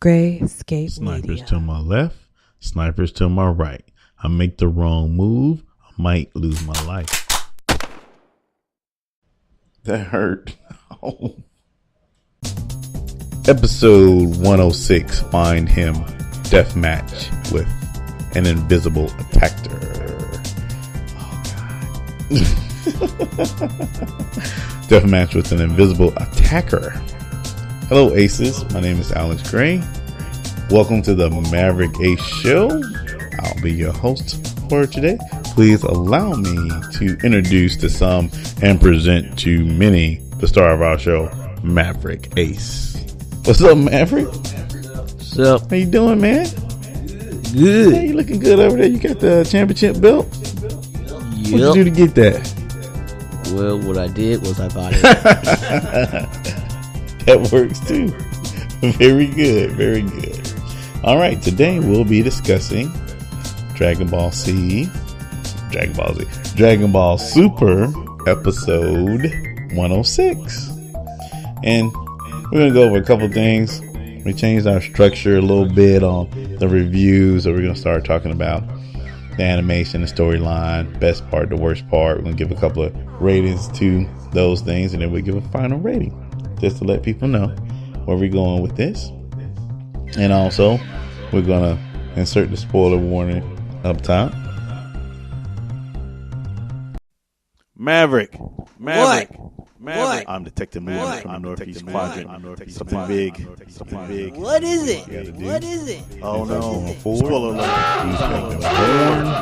Grayscape Snipers Media. to my left, snipers to my right. I make the wrong move, I might lose my life. That hurt. Oh. Episode 106, Find Him, Deathmatch with an Invisible Attacker. Oh, God. Deathmatch with an Invisible Attacker. Hello, Aces. My name is Alex Gray. Welcome to the Maverick Ace Show. I'll be your host for today. Please allow me to introduce to some and present to many the star of our show, Maverick Ace. What's up, Maverick? What's up? How you doing, man? Good. Hey, you looking good over there. You got the championship belt? Yep. What'd you do to get that? Well, what I did was I bought it. That works too. Very good. Very good. All right. Today we'll be discussing Dragon Ball Super episode 106. And we're going to go over a couple things. We changed our structure a little bit on the reviews. So we're going to start talking about the animation, the storyline, best part, the worst part. We're going to give a couple of ratings to those things. And then we'll give a final rating just to let people know where we're going with this. And also, we're going to insert the spoiler warning up top. Maverick. What? I'm Detective Maverick from the Northeast Quadrant. Something big. What is it? What is it? Oh no! Spoiler alert!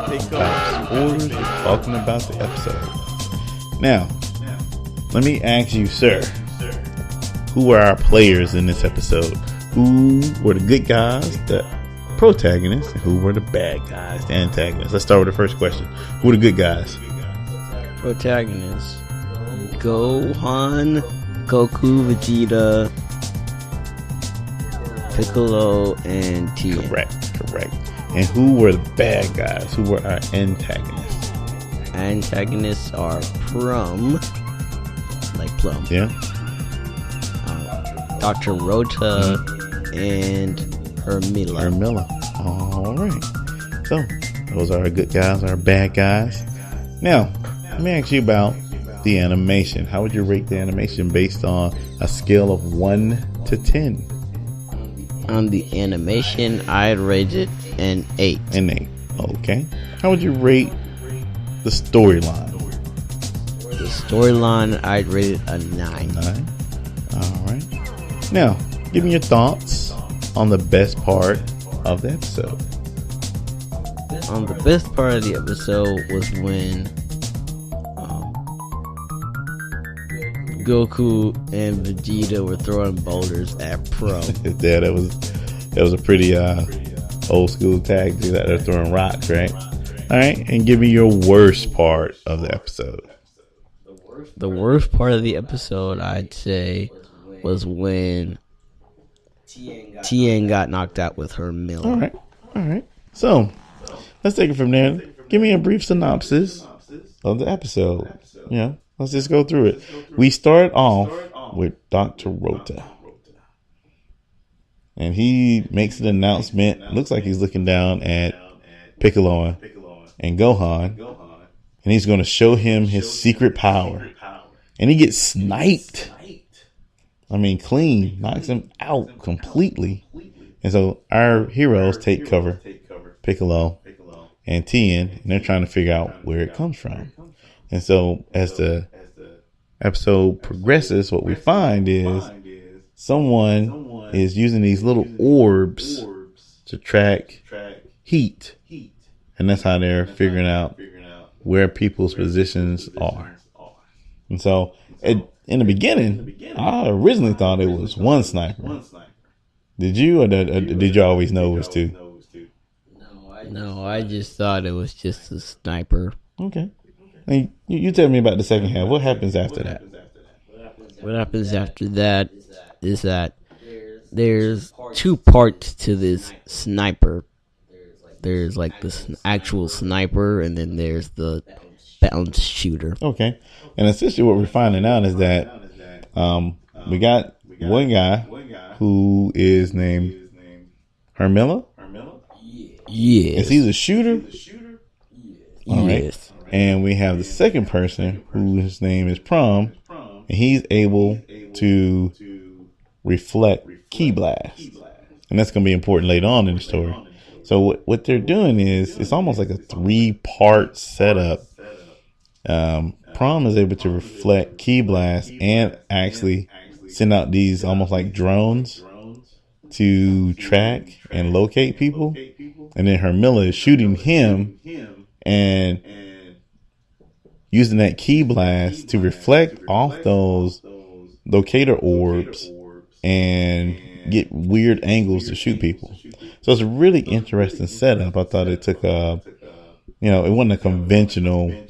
He's making spoilers talking about the episode. Now, let me ask you, sir, who were our players in this episode? Who were the good guys, the protagonists, and who were the bad guys, the antagonists? Let's start with the first question. Who are the good guys? Protagonists: Gohan, Goku, Vegeta, Piccolo, and Tien. Correct. And who were the bad guys? Who were our antagonists? Antagonists are Plum, like Plum. Yeah. Dr. Rota and Hermila. All right. So those are our good guys, our bad guys. Now, let me ask you about the animation. How would you rate the animation based on a scale of 1 to 10? On the animation, I'd rate it an 8. An 8. Okay. How would you rate the storyline? The storyline, I'd rate it a 9. 9. All right. Now, give me your thoughts on the best part of the episode. The best part of the episode was when Goku and Vegeta were throwing boulders at Pro. Yeah, that was a pretty old school tag that they're throwing rocks, right? All right, and give me your worst part of the episode. The worst part of the episode, I'd say, was when Tien got knocked out with her mill. All right. So let's take it from there. Give me a brief synopsis of the episode. Yeah, let's just go through it. We start off with Dr. Rota. And he makes an announcement. Looks like he's looking down at Piccolo and Gohan. And he's going to show him his secret power. And he gets sniped. I mean, clean. Knocks him out completely. And so our heroes take cover. Piccolo and Tien. And they're trying to figure out where it comes from. And so as the episode progresses, what we find is someone is using these little orbs to track heat. And that's how they're figuring out where people's positions are. And so in the beginning, I originally thought it was one sniper. Did you, or did you always know it was two? No, I just thought it was just a sniper. Okay. And you tell me about the second half. What happens after that? What happens after that is that there's two parts to this sniper. There's like this actual sniper, and then there's the bounce shooter. Okay. And essentially what we're finding out is that we got one guy who is named Hermilla? Yes. Is he the shooter? All right. Yes. And we have the second person whose name is Prom, and he's able to reflect Key Blast. And that's going to be important later on in the story. So what they're doing is it's almost like a 3-part setup. Prom is able to reflect Key Blast and actually send out these almost like drones to track and locate people. And then Hermilla is shooting him and using that Key Blast to reflect off those locator orbs and get weird angles to shoot people. So it's a really interesting setup. I thought it took it wasn't a conventional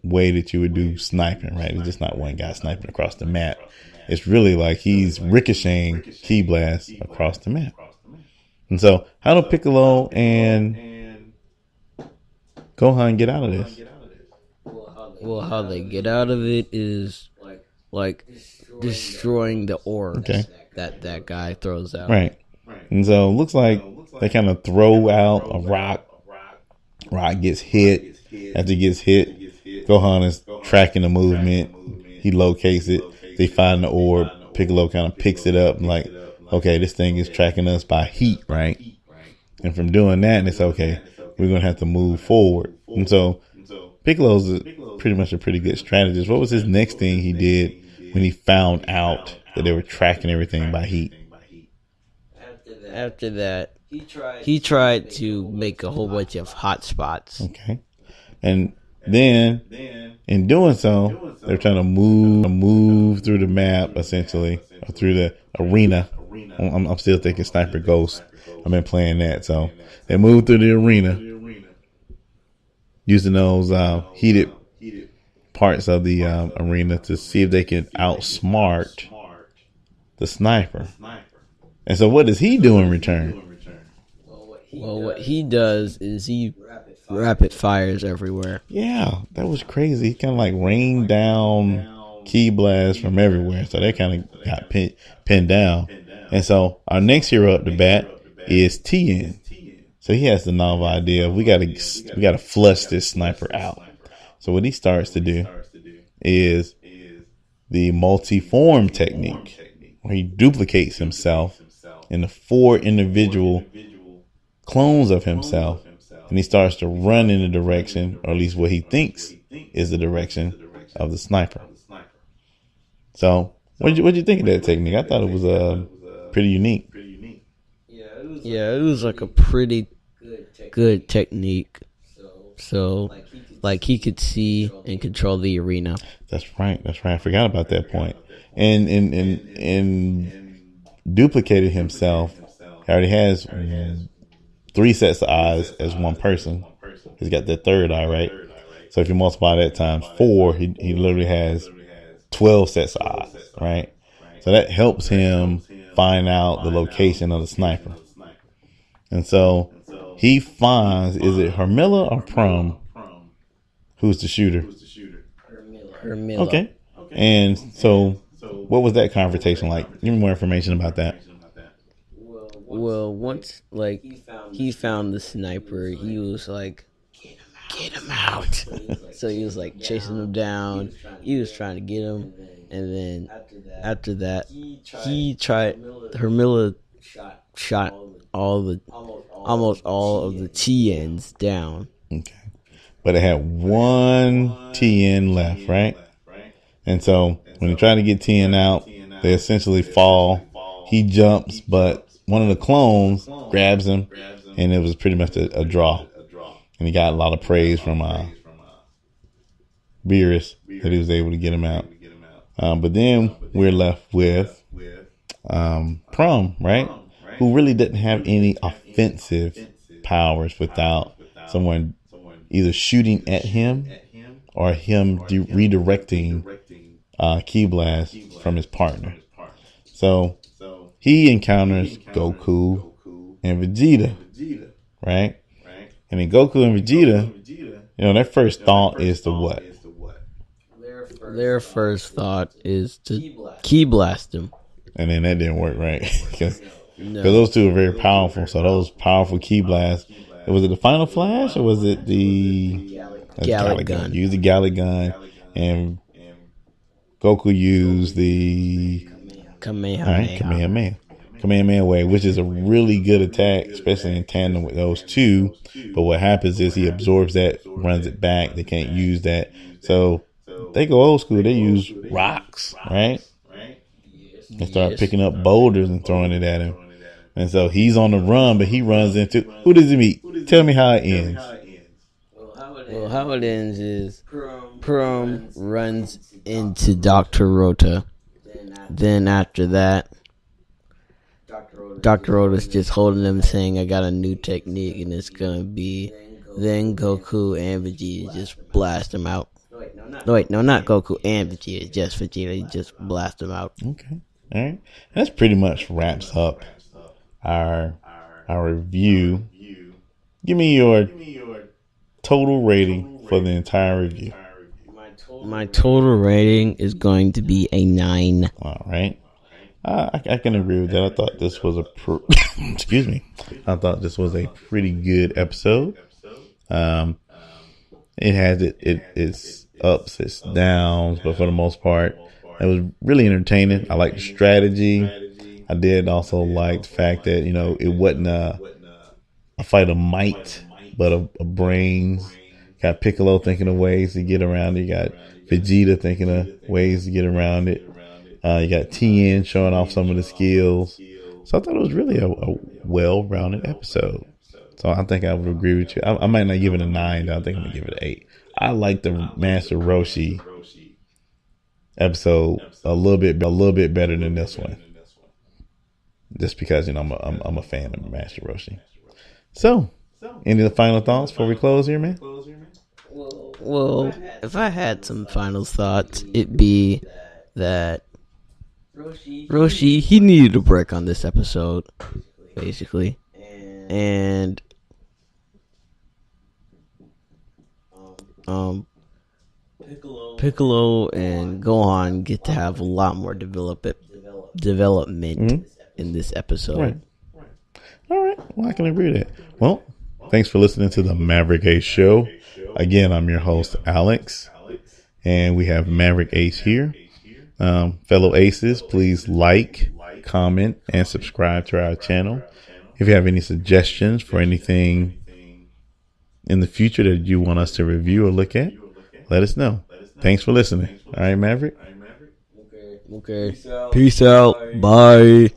way that you would do sniping, right? It's just not one guy sniping across the map. It's really like he's ricocheting Key Blast across the map. And so how do Piccolo and Gohan get out of this? Well, how they get out of it is like destroying the orb that guy throws out. Right. And so it looks like they kind of throw out a rock. Rock gets hit. After it gets hit, Gohan is tracking the movement. He locates it. They find the orb. Piccolo kind of picks it up and like, okay, this thing is tracking us by heat, right? And from doing that, it's okay, we're going to have to move forward. And so Piccolo's pretty much a pretty good strategist. What was his next thing he did when he found out that they were tracking everything by heat? After that, he tried to make a whole bunch of hot spots. Okay. And then in doing so, they're trying to move through the map, essentially, or through the arena. I'm still thinking Sniper Ghost. I've been playing that. So they move through the arena using those heated parts of the arena to see if they can outsmart the sniper. And so what does he do in return? Well, what he does is he rapid fires everywhere. Yeah, that was crazy. He kind of like rained down Key Blast from everywhere. So they kind of got pinned down. And so our next hero up the bat is Tien. So he has the novel idea of we gotta flush this sniper out. So what he starts to do is the multi-form technique, where he duplicates himself into 4 individual clones of himself, and he starts to run in the direction, or at least what he thinks is the direction of the sniper. So what'd you think of that technique? I thought it was pretty unique. Yeah, it was like a pretty good technique. So, like he could see and control the arena. That's right. I forgot about that point. And duplicated himself. He already has 3 sets of eyes as one person. He's got that third eye, right? So if you multiply that times 4, he literally has 12 sets of eyes, right? So that helps him find out the location of the sniper. And so he finds, is it Hermilla or Prom who's the shooter? Hermilla. Okay. And so what was that conversation like? Give me more information about that. Well, once he found the sniper, he was like, "Get him out!" So he was like chasing him down. He was trying to get him, and then after that, Hermilla shot almost all of the Tiens down. Okay. But it had 1 Tien left, right? And so when they try to get Tien out, they essentially fall. He jumps, but one of the clones grabs him, and it was pretty much a draw. And he got a lot of praise from Beerus that he was able to get him out. But then we're left with Prom, right? Who really didn't have any offensive powers without someone either shooting at him or him redirecting Key Blast from his partner. So he encounters Goku and Vegeta, right? And then Goku and Vegeta, their first thought is to what? Their first thought is to Key Blast him. And then that didn't work, right? Because because those two are very powerful. So those powerful ki blasts. Was it the Final Flash or was it the Gallic gun. Use the Gallic gun, and Goku used the Kamehameha. Kamehameha wave, which is a really good attack, especially in tandem with those two. But what happens is he absorbs that, runs it back. They can't use that. So they go old school. They use rocks, right? They start picking up boulders and throwing it at him. And so he's on the run, but he runs into, who does he meet? Tell me how it ends. Well, how it ends is Prum runs into Dr. Rota. Then after that, Dr. Rota's just holding him saying, I got a new technique, and it's going to be, then Goku and Vegeta just blast him out. Wait, no, not Goku and Vegeta, just Vegeta. He just blast him out. Okay. All right. That's pretty much wraps up our review. Give me your total rating for the entire review. My total rating is going to be a 9. All right. I can agree with that. I thought this was excuse me. I thought this was a pretty good episode. It has its ups, its downs, but for the most part, it was really entertaining. I like the strategy. I did also like the fact that, it wasn't a fight of might, but a brains. Got Piccolo thinking of ways to get around it. You got Vegeta thinking of ways to get around it. You got Tien showing off some of the skills. So I thought it was really a well-rounded episode. So I think I would agree with you. I might not give it a 9, though. I think I'm going to give it an 8. I like the Master Roshi episode a little bit better than this one. Just because, I'm a fan of Master Roshi. So, any of the final thoughts before we close here, man? Well, if I had some final thoughts, it'd be that Roshi, he needed a break on this episode, basically. And Piccolo and Gohan get to have a lot more development in this episode. Right. All right. Well, I can agree with that. Well, thanks for listening to the Maverick Ace Show. Again, I'm your host, Alex, and we have Maverick Ace here. Fellow Aces, please like, comment, and subscribe to our channel. If you have any suggestions for anything in the future that you want us to review or look at, let us know. Thanks for listening. All right, Maverick? Okay. Peace out. Bye.